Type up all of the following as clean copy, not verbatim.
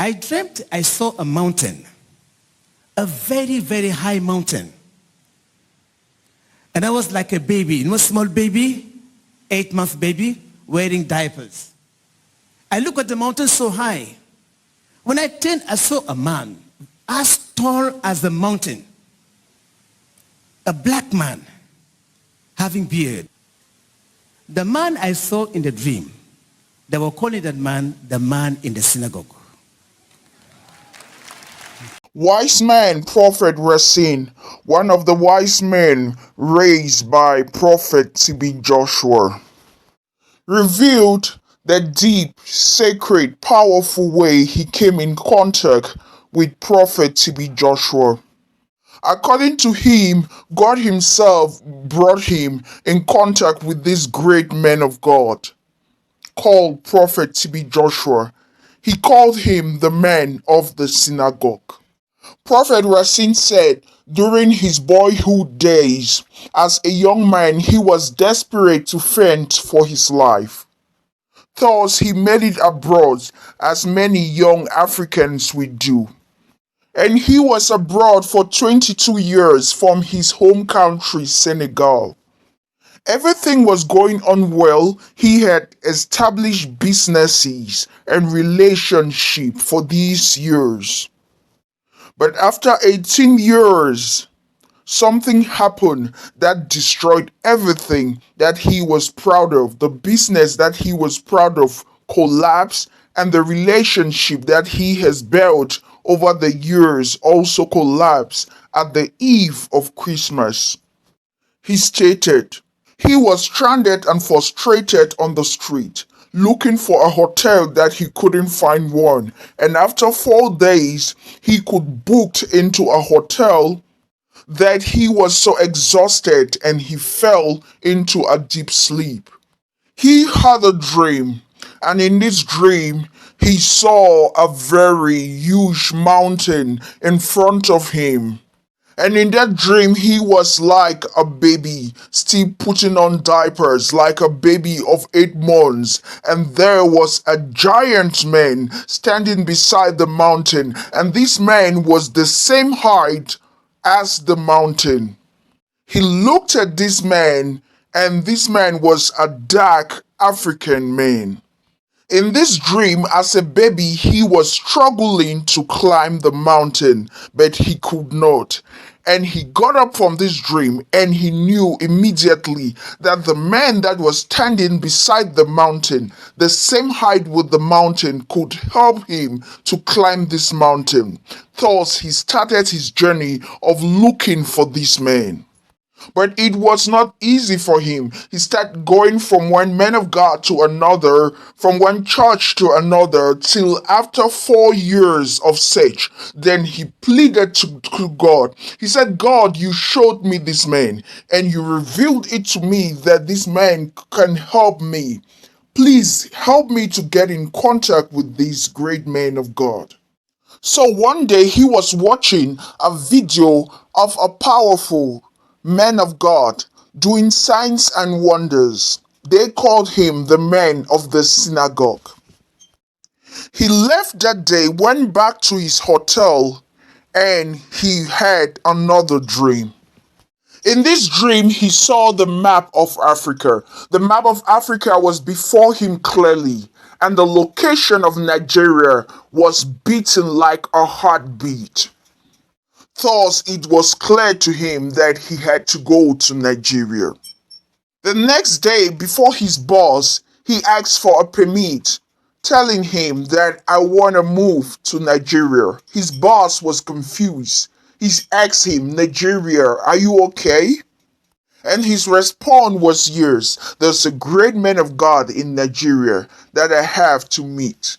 I dreamt I saw a mountain, a very, very high mountain. And I was like a baby, small baby, 8-month baby, wearing diapers. I looked at the mountain so high. When I turned, I saw a man as tall as the mountain, a black man having beard. The man I saw in the dream, they were calling that man the man in the synagogue. Wise man, Prophet Racine, one of the wise men raised by Prophet T.B. Joshua, revealed the deep, sacred, powerful way he came in contact with Prophet T.B. Joshua. According to him, God himself brought him in contact with this great man of God, called Prophet T.B. Joshua. He called him the man of the synagogue. Prophet Racine said during his boyhood days, as a young man, he was desperate to fend for his life. Thus, he made it abroad, as many young Africans would do. And he was abroad for 22 years from his home country, Senegal. Everything was going on well. He had established businesses and relationships for these years. But after 18 years, something happened that destroyed everything that he was proud of. The business that he was proud of collapsed, and the relationship that he has built over the years also collapsed at the eve of Christmas. He stated he was stranded and frustrated on the street, looking for a hotel that he couldn't find one, and after 4 days he could book into a hotel that he was so exhausted and he fell into a deep sleep. He had a dream, and in this dream he saw a very huge mountain in front of him. And in that dream, he was like a baby, still putting on diapers, like a baby of 8 months. And there was a giant man standing beside the mountain. And this man was the same height as the mountain. He looked at this man, and this man was a dark African man. In this dream, as a baby, he was struggling to climb the mountain, but he could not. And he got up from this dream, and he knew immediately that the man that was standing beside the mountain, the same height with the mountain, could help him to climb this mountain. Thus, he started his journey of looking for this man. But it was not easy for him. He started going from one man of God to another, from one church to another, till after 4 years of search, then he pleaded to God. He said, God, you showed me this man, and you revealed it to me that this man can help me. Please help me to get in contact with this great man of God. So one day he was watching a video of a powerful man of God doing signs and wonders. They called him the man of the synagogue. He left that day, went back to his hotel, and he had another dream. In this dream, he saw the map of Africa. The map of Africa was before him clearly, and the location of Nigeria was beaten like a heartbeat. Thus, it was clear to him that he had to go to Nigeria. The next day, before his boss, he asked for a permit, telling him that I want to move to Nigeria. His boss was confused. He asked him, Nigeria, are you okay? And his response was, yes, there's a great man of God in Nigeria that I have to meet.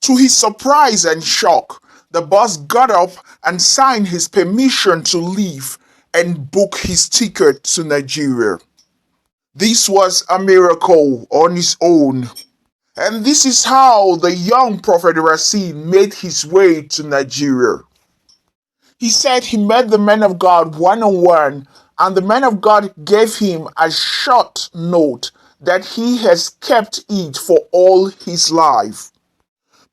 To his surprise and shock, the boss got up and signed his permission to leave and book his ticket to Nigeria. This was a miracle on its own. And this is how the young Prophet Racine made his way to Nigeria. He said he met the man of God one-on-one, and the man of God gave him a short note that he has kept it for all his life.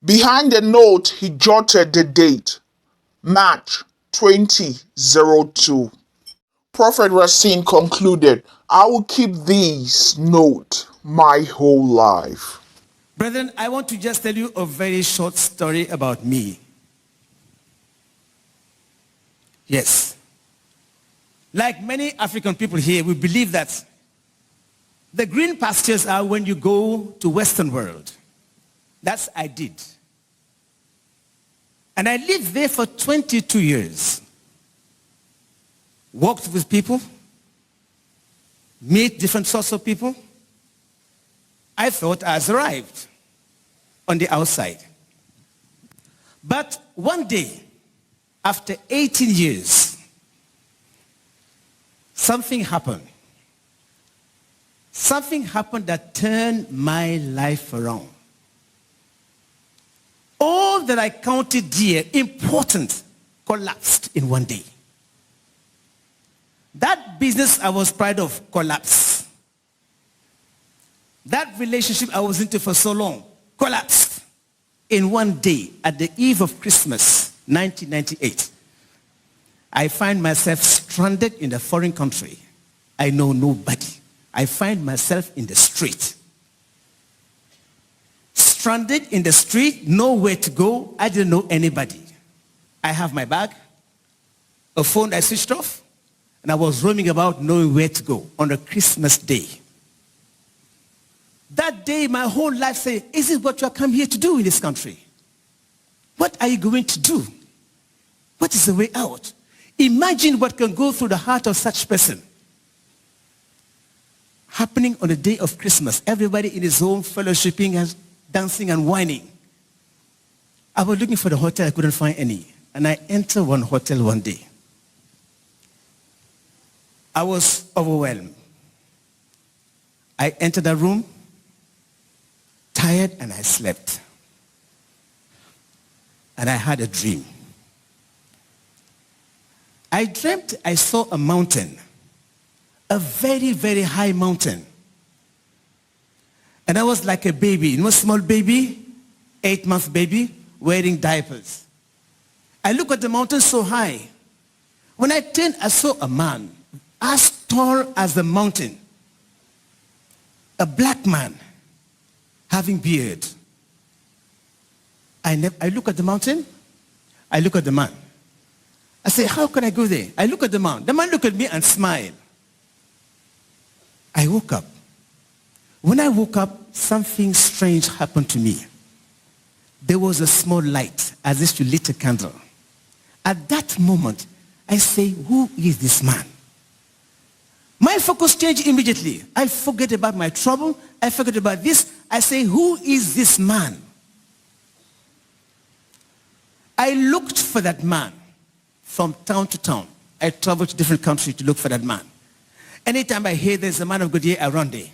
Behind the note, he jotted the date, March 2002. Prophet Racine concluded, I will keep these notes my whole life. Brethren, I want to just tell you a very short story about me. Yes. Like many African people here, we believe that the green pastures are when you go to Western world. That's I did. And I lived there for 22 years. Worked with people, meet different sorts of people. I thought I had arrived on the outside. But one day, after 18 years, something happened. Something happened that turned my life around. All that I counted dear, important, collapsed in one day. That business I was proud of collapsed. That relationship I was into for so long collapsed in one day at the eve of Christmas, 1998. I find myself stranded in a foreign country. I know nobody. I find myself in the street. Stranded in the street, nowhere to go. I didn't know anybody. I have my bag, a phone I switched off, and I was roaming about knowing where to go on a Christmas day. That day, my whole life said, is it what you have come here to do in this country? What are you going to do? What is the way out? Imagine what can go through the heart of such person. Happening on the day of Christmas. Everybody in his home fellowshipping and dancing and whining. I was looking for the hotel. I couldn't find any. And I entered one hotel one day. I was overwhelmed. I entered a room, tired, and I slept. And I had a dream. I dreamt I saw a mountain, a very, very high mountain. And I was like a baby, you know, a small baby, 8-month baby, wearing diapers. I looked at the mountain so high. When I turned, I saw a man as tall as the mountain. A black man having beard. I look at the mountain. I look at the man. I say, how can I go there? I look at the man. The man looked at me and smiled. I woke up. When I woke up, something strange happened to me. There was a small light as if you lit a candle. At that moment, I say, who is this man? My focus changed immediately. I forget about my trouble. I forget about this. I say, who is this man? I looked for that man from town to town. I traveled to different countries to look for that man. Anytime I hear there's a man of God here, I run there.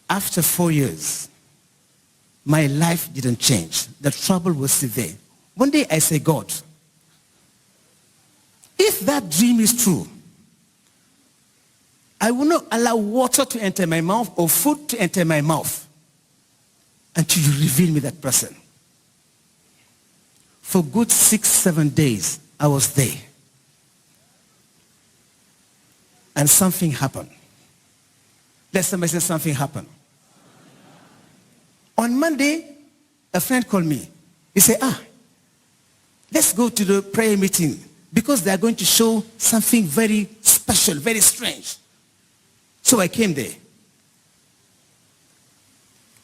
After 4 years, my life didn't change. The trouble was still there. One day I say, God, if that dream is true, I will not allow water to enter my mouth or food to enter my mouth until you reveal me that person. For good 6-7 days, I was there. And something happened. Let somebody say something happened. On Monday, a friend called me. He said, let's go to the prayer meeting because they are going to show something very special, very strange. So I came there.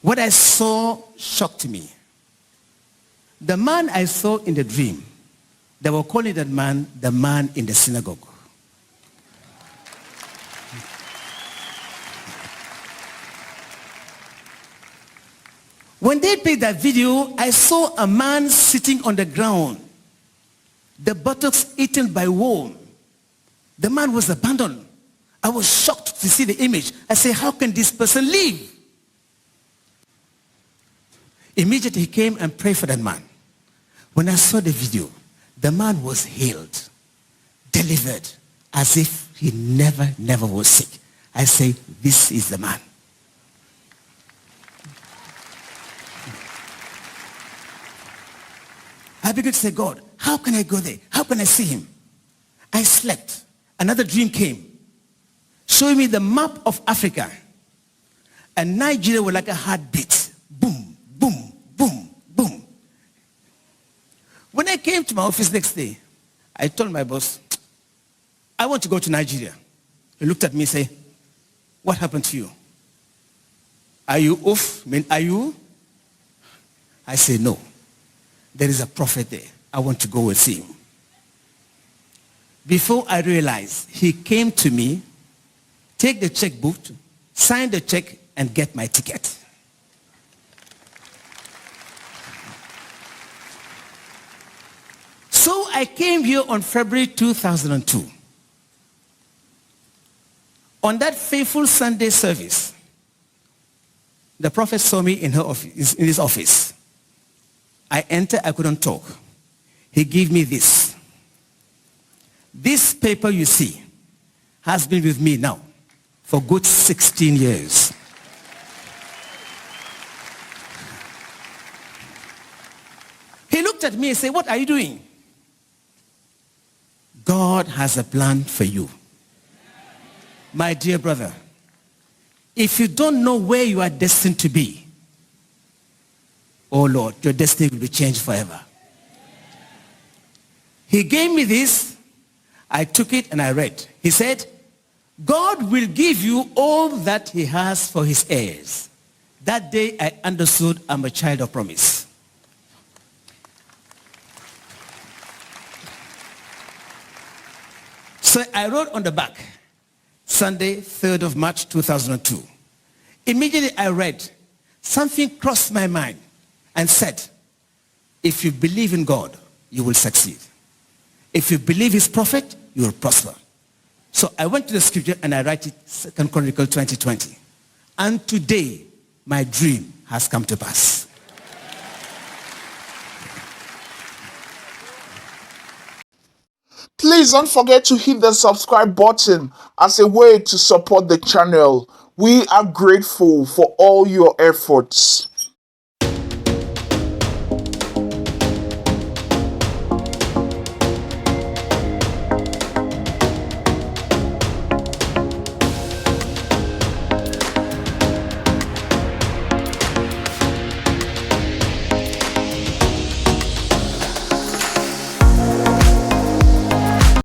What I saw shocked me. The man I saw in the dream, they were calling that man the man in the synagogue. When they played that video, I saw a man sitting on the ground, the buttocks eaten by worm. The man was abandoned. I was shocked to see the image. I said, how can this person live? Immediately he came and prayed for that man. When I saw the video, the man was healed, delivered, as if he never was sick. I say, this is the man. I began to say, God, how can I go there? How can I see him? I slept. Another dream came, showing me the map of Africa. And Nigeria was like a heartbeat. Boom, boom, boom, boom. When I came to my office next day, I told my boss, I want to go to Nigeria. He looked at me and said, what happened to you? Are you off? I mean, are you? I said, no. There is a prophet there. I want to go and see him. Before I realized, he came to me, take the checkbook, sign the check, and get my ticket. So I came here on February 2002. On that faithful Sunday service, the prophet saw me in his office. I entered, I couldn't talk. He gave me this. This paper you see has been with me now for good 16 years. He looked at me and said, what are you doing? God has a plan for you. My dear brother, if you don't know where you are destined to be, oh Lord, your destiny will be changed forever. He gave me this. I took it and I read. He said, God will give you all that he has for his heirs. That day I understood I'm a child of promise. So I wrote on the back, Sunday, 3rd of March, 2002. Immediately I read, something crossed my mind and said, if you believe in God, you will succeed. If you believe his prophet, you will prosper. So I went to the scripture and I write it, 2 Chronicles 20:20. And today, my dream has come to pass. Please don't forget to hit the subscribe button as a way to support the channel. We are grateful for all your efforts.